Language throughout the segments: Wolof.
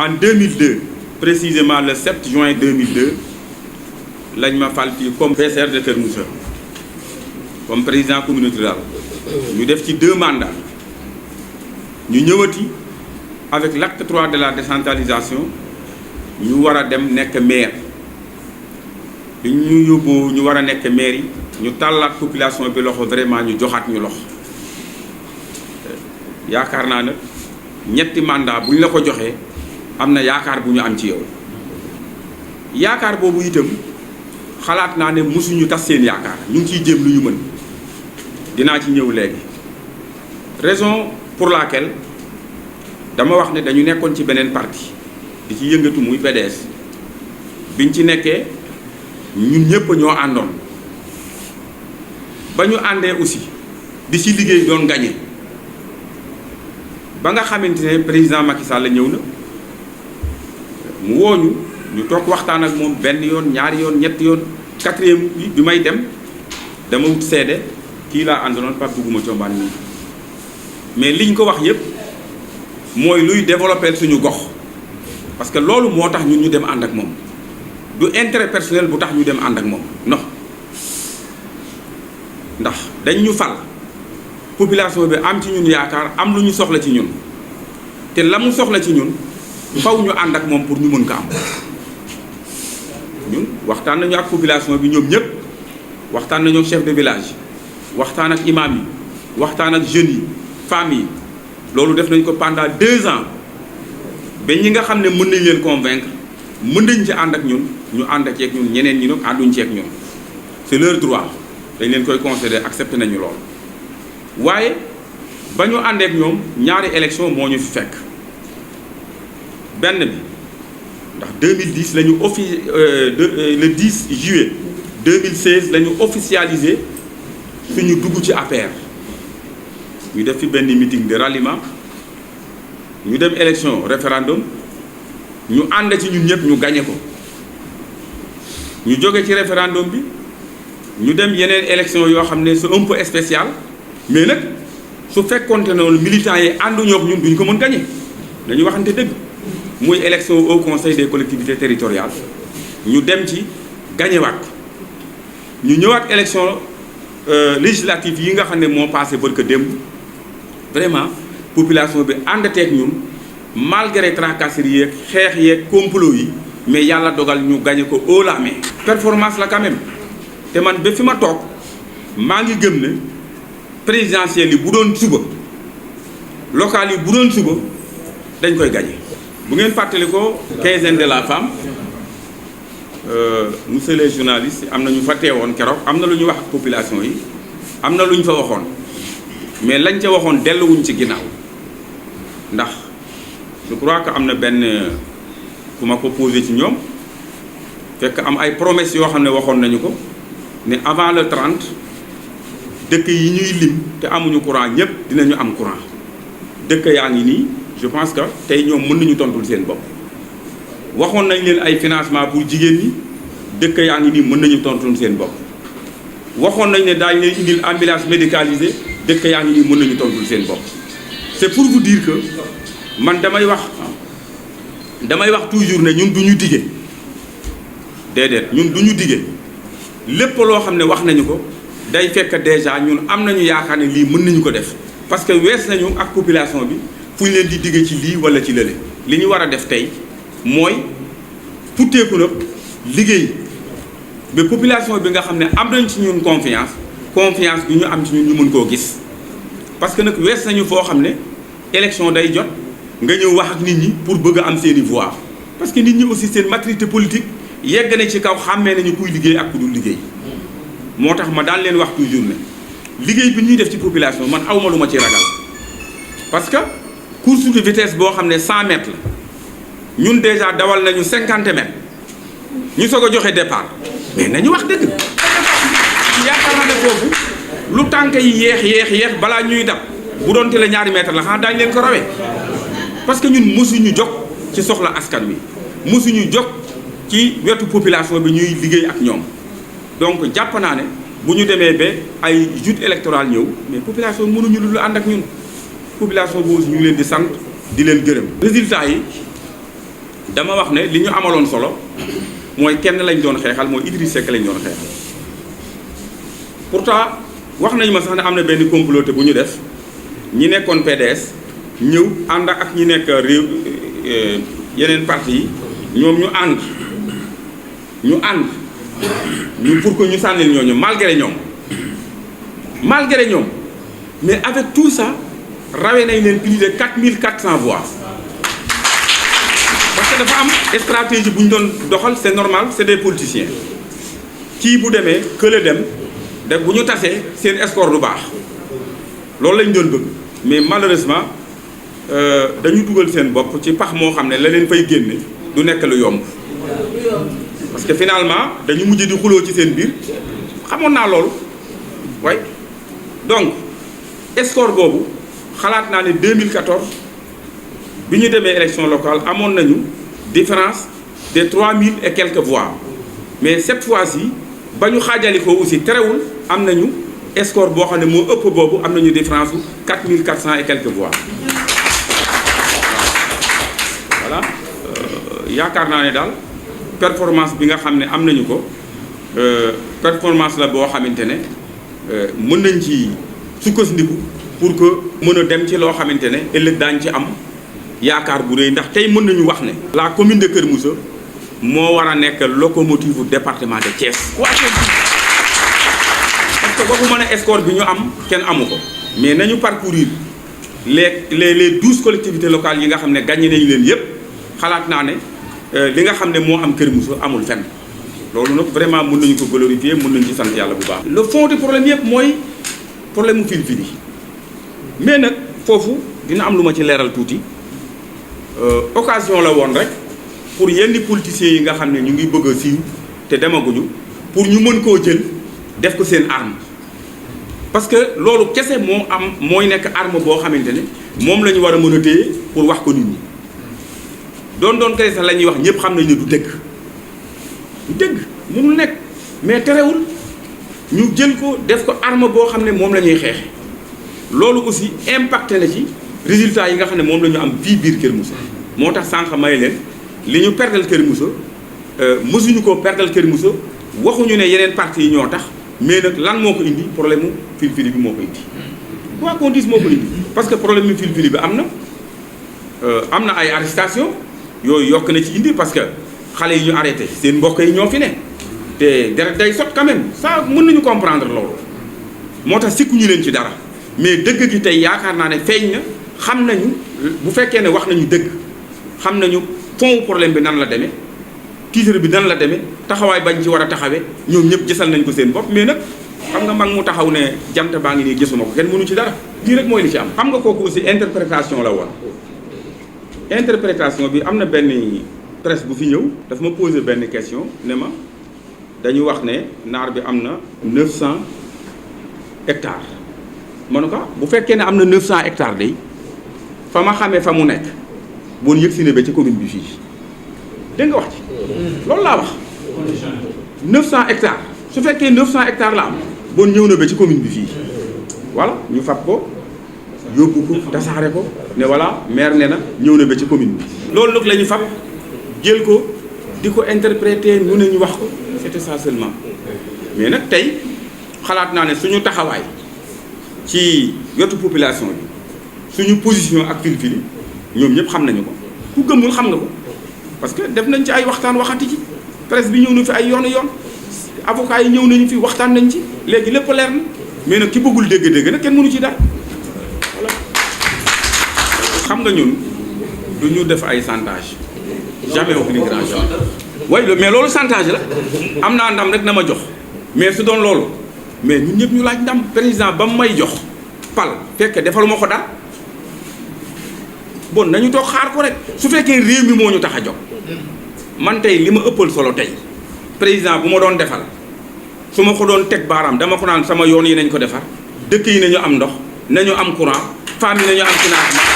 en 2002 précisément le 7 juin 2002 lañ ma fal fii comme PCR de Kër Moussa comme président communauté rurale ñu def ci 2 mandats ñu ñëwati avec l'acte 3 de la décentralisation ñu war a dem nekk maire bi ñu yóbboo ñu war a nekk maire yi ñu tàllaat population bi loxo vraiment ñu joxaat ñu loxo yaakaar naa nag ñetti mandat bu ñu la ko joxee am na yaakaar bu ñu am ci yow yaakaar boobu itam xalaat naa ne mosuñu tas seen yaakaar ñu ngi ciy jéem lu ñu mën dinaa ci ñëw léegi raison pour laquelle dama wax ne dañu nekkoon ci beneen parti di ci yëngatu muy PDS biñ ci nekkee ñun ñëpp ñoo àndoon ba ñu àndee aussi di ci liggéey doon gagné ba nga xamante ne président Macky Sall la ñëw na mu wooñu ñu toog waxtaan ak moom benn yoon ñaari yoon ñetti yoon 4e bi may dem dama wut seede kii laa àndaloon Pape Dougouma Thiombane nii mais liñ ko wax yépp mooy luy développer suñu gox parce que loolu moo tax ñun ñu dem ànd ak moom du intérêt personnel bu tax ñu dem ànd ak moom non ndax dañ ñu fal population bi am ci ñun yaakaar am lu ñu soxla ci ñun te la mu soxla ci ñun faw ñu ànd ak moom pour ñu mën ko am ñun waxtaan nañu ak population bi ñoom ñëpp waxtaan nañu ak chef de village waxtaan ak imam yi waxtaan ak jeunes yi femmes yi loolu def nañ ko pendant 2 ans ba ñi nga xam ne mën nañ leen convaincre mën nañ ci ànd ak ñun ñu ànd ak ceeg ñun ñeneen ñi nag ànduñ ceeg ñun c'est leur droit dañ leen koy considérer accepté nañu lool waaye ba ñu àndeek ñoom ñaari élection moo ñu fi fekk benn bi ndax 2010 la ñu le 10 juillet 2016 la ñu officialisé suñu dugg ci APR ñu def fi benn meeting de ralliement ñu dem élection référendum ñu ànd ci ñun ñëpp ñu gagné ko ñu jóge ci référendum bi ñu dem yeneen élection yoo xam ne c'est un peu spécial mais nag su fekkoonte noonu militants yi ànduñoo ak ñun duñ ko mën gagné dañu waxante dëgg muy élection au conseil des collectivités territoriales ñu dem ci gagné waat ñu ñëwaat élection législative yi nga xam ne moo passé barka démb vraiment population bi àndateeg ñun malgré tracasseries yeeg xeex yeeg complot yi mais yàlla dogal ñu gagné ko haut la main. performance la quand même te man ba fi ma toog maa ngi gëm ne présidentielle yi bu doon suba local yi bu doon suba dañ koy gagné. bu ngeen fàttali ko quinzaine de la femme monsieur les journalistes am na ñu fa teewoon keroog am na lu ñu wax ak population yi am na lu ñu fa waxoon mais lañ ca waxoon delluwuñ ci ginnaaw ndax je crois que am na benn ku ma ko posé ci ñoom fekk am ay promesses yoo xam ne waxoon nañu ko ne avant le 30 dëkk yi ñuy lim te amuñu courant ñëpp dinañu am courant dëkk yaa ngi nii. je pense que tey ñoom mën nañu tontul seen bopp waxoon nañ leen ay financement pour jigéen ñi dëkk yaa ngi nii mën nañu tontul seen bopp waxoon nañ ne daañu leen indil ambulance médicalisée dëkk yaa ngi nii mën nañu tontul seen bopp. c'est pour vous dire que man damay wax toujours ne ñun du ñu dige déedéet ñun du ñu dige lépp loo xam ne wax nañu ko day fekk déjà ñun am nañu yaakaar ne lii mën nañu ko def parce que wees nañu ak population bi. fu ñu leen di digge ci lii walla ci lële li ñu war a def tey mooy futteeku nag liggéey ba population bi nga xam ne am nañ ci ñun confiance bi ñu am ci ñun ñu mën koo gis parce que nag wees nañu foo xam ne élection day jot nga ñëw wax ak nit ñi pour bëgg a am seeni voix parce que nit ñi aussi seen maturité politique yegg na ci kaw xàmmee nañu kuy liggéey ak ku dul liggéey moo tax ma daan leen wax toujours ne liggéey bi ñuy def ci population man awma lu ma ci ragal parce que course de vitesse boo xam ne 100 mètres la ñun déjà dawal nañu 50 mètres ñu soog a joxe départ mais nañu wax dëgg yaakaar naa ne foofu lu tànk yi yéex balaa ñuy dab bu doon te la ñaari mètres la xanaa daañu leen ko rawee parce que ñun mësuñu jóg ci soxla askan wi mësuñu jóg ci wetu population bi ñuy liggéey ak ñoom donc jàpp naa ne bu ñu demee ba ay joute électorale ñëw mais population mënuñu lu ànd ak ñun population boobu ñu ngi leen di sant di leen gërëm. résultat yi dama wax ne li ñu amaloon solo mooy kenn lañ doon xeexal mooy Idriss Seck lañ doon xeexal pourtant wax nañu ma sax ne am na benn comploté bu ñu def ñi nekkoon PDS ñëw ànd ak ñi nekk réew yeneen parti yi ñoom ñu ànd ñu pour que ñu sànnil ñooñu malgré ñoom mais avec tout ça rawee nañ leen plus de 4400 voix parce que dafa am stratégie bu ñu doon doxal c'est normal c'est des politiciens kii bu demee kële dem de bu ñu tasee seen score du baax loolu lañ doon bëgg mais malheureusement dañu dugal seen bopp ci pax moo xam ne la leen fay génne du nekk lu yomb parce que finalement dañu mujj di xuloo ci seen biir xamoon naa loolu way donc score boobu xalaat naa ne 2014 bi ñu demee élection locale amoon nañu différence de 3000 et quelques voix mais cette fois-ci ba ñu xaajalikoo aussi terewul am nañu score boo xam ne moo ëpp boobu am nañu différence su 4400 et quelques voix voilà yaakaar naa ne daal performance bi nga xam ne am nañu ko performance la boo xamante ne mën nañ ci sukkandiku pour que mën a dem ci loo xamante ne ëllëg daañu ci am yaakaar bu rëy ndax tey mën nañu wax ne. la commune de Kër Moussa moo war a nekk locomotive du département de Thiès. parce que waxuma ne score bi ñu am kenn amu ko mais nañu parcourir les 12 collectivités locales yi nga xam ne gagné nañu leen yépp xalaat naa ne li nga xam ne moo am Kër Moussa amul fenn loolu nag vraiment mën nañu ko glorifier mën nañu ci sant yàlla bu baax. le fond du problème yépp mooy problème mu fil yi mais nag foofu dina am lu ma ci leeral tuuti occasion la woon rek pour yenn politiciens yi nga xam ne ñu ngi bëgg a siiw te demaguñu pour ñu mën koo jël def ko seen arme parce que loolu kese moo am mooy nekk arme boo xamante ne moom la ñu war a mën a téye pour wax ko nit ñi doon kese sax la ñuy wax ñëpp xam nañ ne du dëgg mënul nekk mais terewul ñu jël ko def ko arme boo xam ne moom la ñuy xeexe loolu aussi impacté na ci résultat yi nga xam ne moom la ñu am fii biir Kër Moussa moo tax sànq may leen li ñu perdal Kër Moussa mësuñu koo perdal Kër Moussa waxuñu ne yeneen parti yi ñoo tax mais nag lan moo ko indi problème mu fil-fili bi moo ko indi quoi qu'on dise moo ko indi parce que problème mu fil-fili bi am na ay arrestation yooyu yokk na ci indi parce que xale yi ñu arrêté seen mbokk yi ñoo fi ne te deret day sot quand même ça mën nañu comprendre loolu moo tax sikkuñu leen ci dara mais dëgg gi tey yaakaar naa ne feeñ na xam nañu bu fekkee ne wax nañu dëgg xam nañu fond problème bi nan la demee titre bi nan la demee taxawaay bañ ci war a taxawee ñoom ñëpp gisal nañ ko seen bopp mais nag xam nga mag mu taxaw ne jant baa ngi nii gisuma ko kenn mënu ci dara lii rek mooy li ci am. xam nga kooku aussi interprétation la woon interprétation bi am na benn presse bu fi ñëw daf ma posé benn question ne ma dañu wax ne naar bi am na 900 hectares. ma ne ko bu fekkee ne am na 900 hectares day fa ma xamee fa mu nekk bon yëg si ne ba ci commune bi fii dégg nga wax ci loolu laa wax 900 hectares su fekkee 900 hectares la am bon ñëw na ba ci commune bi fii voilà ñu fab ko yóbbu ko tasaare ko ne voilà maire ne na ñëw na ba ci commune bi. loolu nag la ñu fab jël ko di ko interpréter nu ne ñu wax ko c'était ça seulement mais nag tey xalaat naa ne suñu taxawaay. ci wetu population bi suñu position ak fil-fili ñoom ñëpp xam nañu ko ku gëmul xam nga ko parce que def nañ ci ay waxtaan waxati ci presse bi ñëw na fi ay yoon avocat yi ñëw nañu fi waxtaan nañ ci léegi lépp leer na mais nag ki bëggul dégg-dégg nag kenn mënu ci dara voilà. xam nga ñun du ñu def ay chantage jamais au plus grand jamais way mais loolu chantage la am naa ndam rek na ma jox mais su doon loolu. mais ñun ñëpp ñu laaj ndam président ba mu may jox pal fekk defaluma ko dara bon nañu toog xaar ko rek su fekkee réew mi moo ñu tax a jóg man tey li ma ëppal solo tey président bu ma doon defal su ma ko doon teg baaraam dama ko naan sama yoon yi nañ ko defar dëkk yi nañu am ndox nañu am courant femmes yi nañu am financement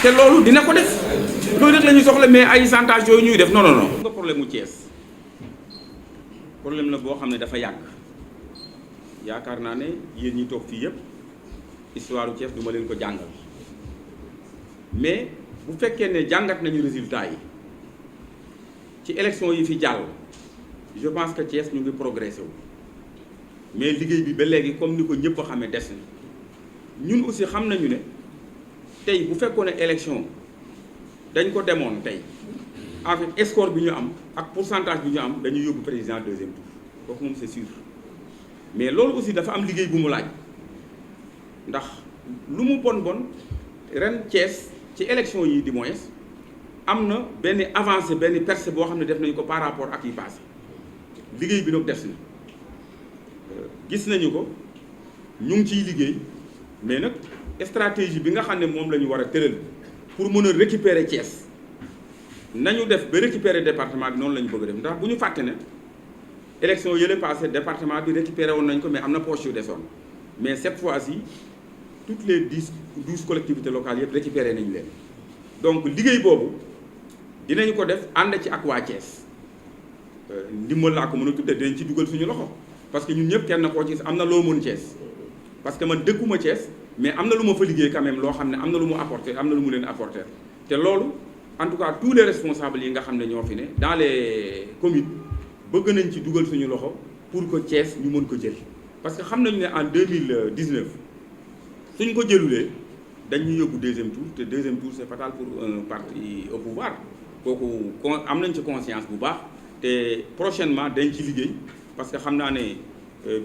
te loolu dina ko def loolu rek la ñu soxla mais ay chantage yooyu ñuy def non non non. nga problème mu Thiès. problème la boo xam ne dafa yàgg yaakaar naa ne yéen ñi toog fii yëpp histoire u Thiès du ma leen ko jàngal mais bu fekkee ne jàngat nañu résultat yi ci élection yi fi jàll je pense que Thiès ñu ngi progressé wu mais liggéey bi ba léegi comme ni ko ñëpp a xamee des na ñun aussi xam nañu ne tey bu fekkoon ne élection dañ ko demoon tey avec score bi ñu am ak pourcentage bi ñu am dañuy yóbbu président deuxième tour kooku moom c'est sûr mais loolu aussi dafa am liggéey bu mu laaj ndax lu mu bon ren Thiès ci élection yi di moins am na benn avancée benn percée boo xam ne def nañu ko par rapport ak yi passé liggéey bi nag des na gis nañu ko ñu ngi ciy liggéey mais nag stratégie bi nga xam ne moom la ñu war a tëral pour mën a récupérer Thiès nañu def ba récupérer département bi noonu la ñu bëgg a def ndax bu ñu fàtte ne élection yële passé département bi récupéré woon nañ ko mais am na poche yu desoon mais cette fois-ci toutes les 12 collectivités locales yëpp récupéré nañu leen donc liggéey boobu dinañu ko def ànd ci ak waa Thiès ndimbal laa ko mën a tuddee dinañ ci dugal suñu loxo parce que ñun ñëpp kenn koo ci am na loo mën Thiès parce que man dëkkuma Thiès mais am na lu ma fa liggéey quand même loo xam ne am na lu mu apporter am na lu mu leen apporter te loolu en tout cas tous les responsables yi nga xam ne ñoo fi ne dans les communes bëgg nañ ci dugal suñu loxo pour que Thiès ñu mën ko jël parce que xam nañu ne en 2019 suñ ko jëlulee dañuy yóbbu deuxième tour te deuxième tour c'est fatal pour un parti au pouvoir kooku am nañ ci conscience bu baax te prochainement dañ ci liggéey parce que xam naa ne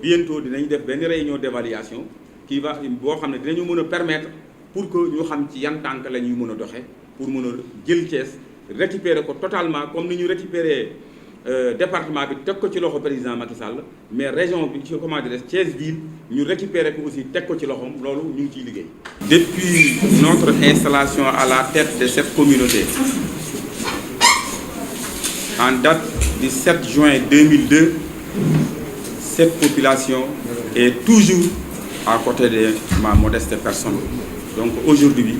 bientôt dinañ def benn réunion d'évaluation qui va boo xam ne dinañu mën a permettre pour que ñu xam ci yan tànk la ñuy mën a doxee pour mën a jël Thiès récupérer ko totalement comme ni ñu récupérer département bi teg ko ci loxo président Macky Sall mais région bi ci comment dire Thiès ville ñu récupérer ko aussi teg ko ci loxoom loolu ñu ngi ciy liggéey. Depuis notre installation à la tête de cette communauté en date du 7 juin 2002, cette population est toujours à côté de ma modeste personne. Donc aujourd'hui,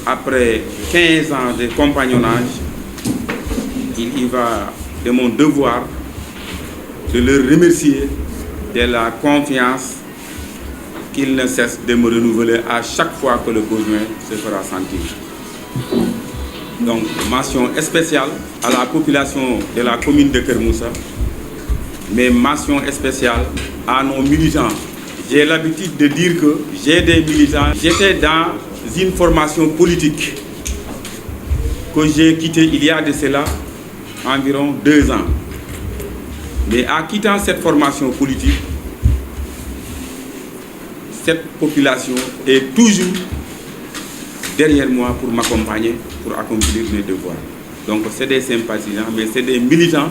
après 15 ans de compagnonnage, il y va de mon devoir de leur remercier de la confiance qu'ils ne cessent de me renouveler à chaque fois que le besoin se fera sentir. Donc, mention spéciale à la population de la commune de Keur Moussa, mais mention spéciale à nos militants. J'ai l'habitude de dire que j'ai des militants. J'étais dans une formation politique que j'ai quittée il y a de cela environ 2 ans. Mais en quittant cette formation politique, cette population est toujours derrière moi pour m'accompagner, pour accomplir mes devoirs. Donc c'est des sympathisants, mais c'est des militants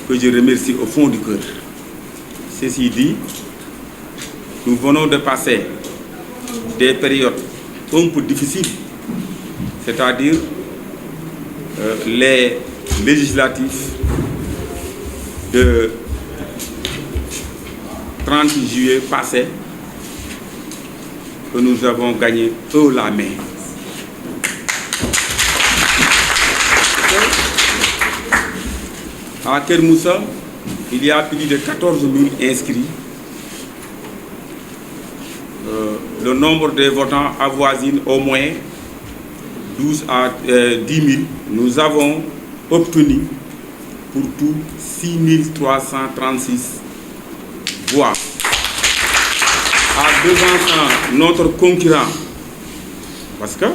que je remercie au fond du cœur. Ceci dit, nous venons de passer des périodes un peu difficiles, c'est-à-dire les législatifs de 30 juillet passé, que nous avons gagné haut la main. À Keur Moussa, il y a plus de 14 000 inscrits. Le nombre de votants avoisine au moins 12 à 10 000. Nous avons obtenu pour tout 6 336 voix. En devançant notre concurrent, parce que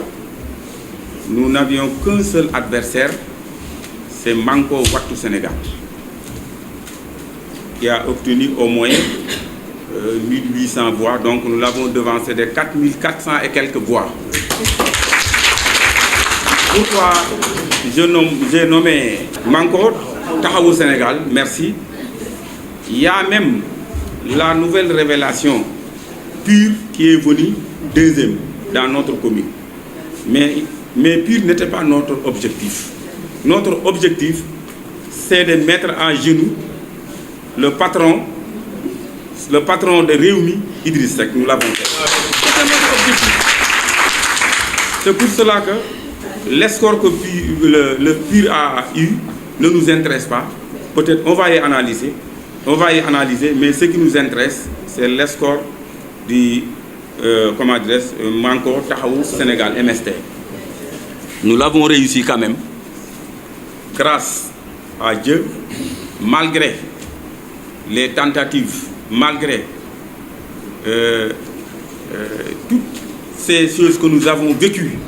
nous n'avions qu'un seul adversaire, c'est Manko Wattu Sénégal, qui a obtenu au moins 1800 voix, donc nous l'avons devancé de 4400 et quelques voix. Pourquoi j'ai nommé Manko Taxawu Sénégal, merci. Il y a même la nouvelle révélation PUR qui est venue deuxième dans notre commune. Mais PUR n'était pas notre objectif. Notre objectif, c'est de mettre en genoux le patron de Rewmi, Idriss Seck. Nous l'avons fait. C'est notre objectif. C'est pour cela que l'escore que le PUR a eu ne nous intéresse pas. Peut-être on va y analyser. Mais ce qui nous intéresse, c'est l'escore du Manko Taxawu Sénégal, MST. nous l'avons réussi quand même, grâce à Dieu, malgré les tentatives, malgré toutes ces choses que nous avons vécues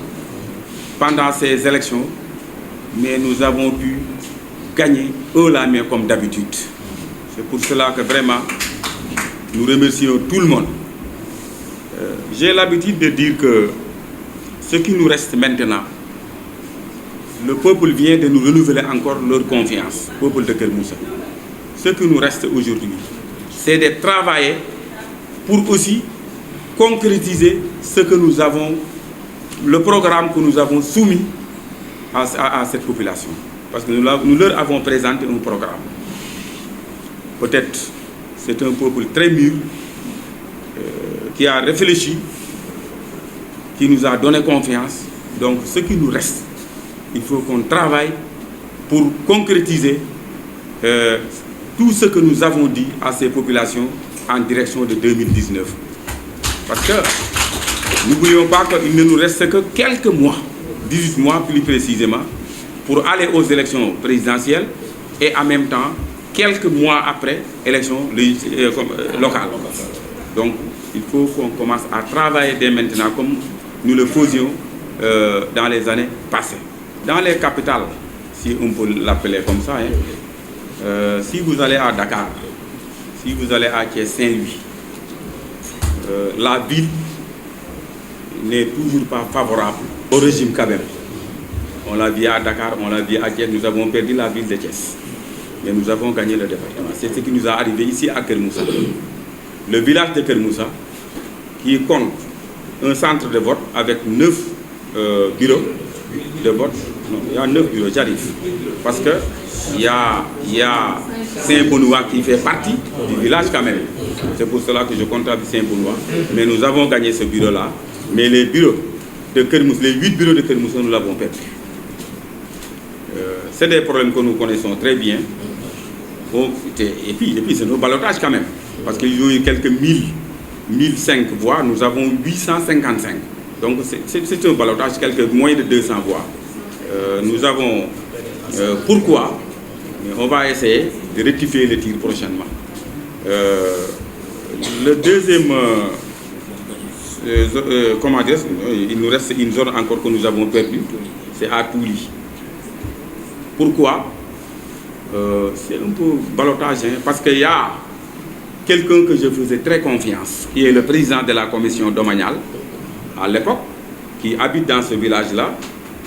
pendant ces élections, mais nous avons pu gagner haut la main comme d'habitude. C'est pour cela que vraiment, nous remercions tout le monde. J'ai l'habitude de dire que ce qui nous reste maintenant, le peuple vient de nous renouveler encore leur confiance, le peuple de Keur Moussa. Ce qui nous reste aujourd'hui, c'est de travailler pour aussi concrétiser ce que nous avons, le programme que nous avons soumis à cette population. Parce que nous leur avons présenté un programme. Peut-être c'est un peuple très mûr, qui a réfléchi, qui nous a donné confiance. Donc ce qui nous reste, il faut qu'on travaille pour concrétiser tout ce que nous avons dit à ces populations en direction de 2019. Parce que n'oublions pas qu'il ne nous reste que quelques mois, 18 mois plus précisément, pour aller aux élections présidentielles et en même temps, quelques mois après, élections locales. Donc, il faut qu'on commence à travailler dès maintenant comme nous le faisions dans les années passées. Dans les capitales, si on peut l'appeler comme ça, si vous allez à Dakar, si vous allez à Saint-Louis, la ville n'est toujours pas favorable au régime Kabem. On l'a vu à Dakar, on l'a vu à Thiès, nous avons perdu la ville de Thiès. Mais nous avons gagné le département. C'est ce qui nous a arrivé ici à Keur Moussa. Le village de Keur Moussa, qui compte un centre de vote avec 9 bureaux de vote. Non, il y a 9 bureaux, j'arrive. Parce qu'il y a Saint-Benoît qui fait partie du village quand même. C'est pour cela que je comptabilise Saint-Benoît. Mais nous avons gagné ce bureau-là. Mais les bureaux de Keur Moussa, les 8 bureaux de Keur Moussa, nous l'avons perdu. C'est des problèmes que nous connaissons très bien. Et puis c'est nos ballottages quand même. Parce qu'ils ont eu quelques 1005 voix, nous avons 855. Donc c'est un ballottage, quelques moins de 200 voix. Nous avons... pourquoi? On va essayer de rectifier le tir prochainement. Le deuxième... comment dire, il nous reste une zone encore que nous avons perdue, c'est à Touli. Pourquoi? C'est un peu ballottage, parce qu'il y a quelqu'un que je faisais très confiance, qui est le président de la commission domaniale à l'époque, qui habite dans ce village-là,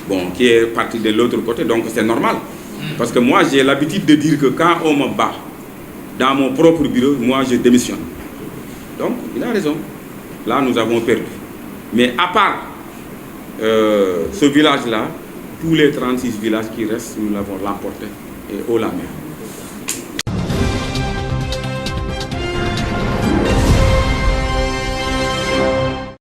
bon, qui est parti de l'autre côté, donc c'est normal. Parce que moi, j'ai l'habitude de dire que quand on me bat dans mon propre bureau, moi, je démissionne. Donc, il a raison. Là, nous avons perdu. Mais à part ce village-là, tous les 36 villages qui restent, nous l'avons remporté et haut la main.